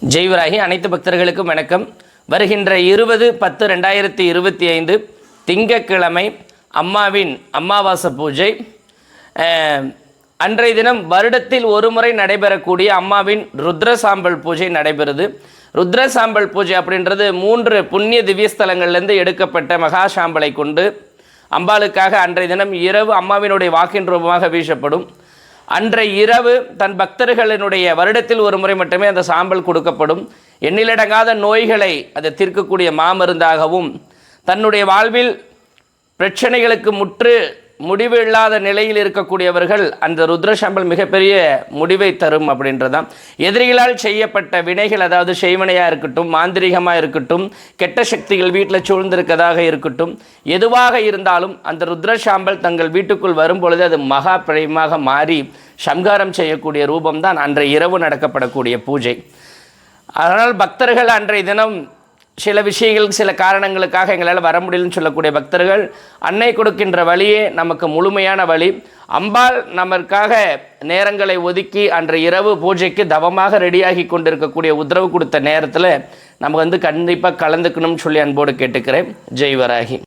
ஜெய்வராகி அனைத்து பக்தர்களுக்கும் வணக்கம். வருகின்ற 20/10/2025 திங்கட்கிழமை அம்மாவின் அமாவாசை பூஜை. அன்றைய தினம் வருடத்தில் ஒரு முறை நடைபெறக்கூடிய அம்மாவின் ருத்ர சாம்பல் பூஜை நடைபெறுது. ருத்ர சாம்பல் பூஜை அப்படின்றது 3 புண்ணிய திவ்யஸ்தலங்கள்லேருந்து எடுக்கப்பட்ட மகா சாம்பலை கொண்டு அம்பாளுக்காக அன்றைய தினம் இரவு அம்மாவினுடைய வாக்கின் ரூபமாக வீசப்படும். அன்றைய இரவு தன் பக்தர்களினுடைய வருடத்தில் ஒரு முறை மட்டுமே அந்த சாம்பல் கொடுக்கப்படும். எண்ணிலடங்காத நோய்களை அதை தீர்க்கக்கூடிய மாமருந்தாகவும், தன்னுடைய வாழ்வில் பிரச்சனைகளுக்கு முடிவு இல்லாத நிலையில் இருக்கக்கூடியவர்கள் அந்த ருத்ர சாம்பல் மிகப்பெரிய முடிவை தரும் அப்படின்றதான். எதிரிகளால் செய்யப்பட்ட வினைகள், அதாவது செய்வனையாக இருக்கட்டும், மாந்திரிகமாக இருக்கட்டும், கெட்ட சக்திகள் வீட்டில் சூழ்ந்திருக்கதாக இருக்கட்டும், எதுவாக இருந்தாலும் அந்த ருத்ர சாம்பல் தங்கள் வீட்டுக்குள் வரும்பொழுது அது மகா பிரயமாக மாறி சம்ஹாரம் செய்யக்கூடிய ரூபம்தான் அன்றைய இரவு நடக்கப்படக்கூடிய பூஜை. அதனால் பக்தர்கள் அன்றைய தினம் சில விஷயங்கள் சில காரணங்களுக்காக எங்களால் வர முடியலன்னு சொல்லக்கூடிய பக்தர்கள், அன்னை கொடுக்கின்ற வழியே நமக்கு முழுமையான வழி. அம்பாள் நமக்காக நேரங்களை ஒதுக்கி அன்றைய இரவு பூஜைக்கு தவமாக ரெடியாகி கொண்டிருக்கக்கூடிய உத்தரவு கொடுத்த நேரத்தில் நம்ம கண்டிப்பாக கலந்துக்கணும்னு சொல்லி அன்போடு கேட்டுக்கிறேன். ஜெய்வராகி.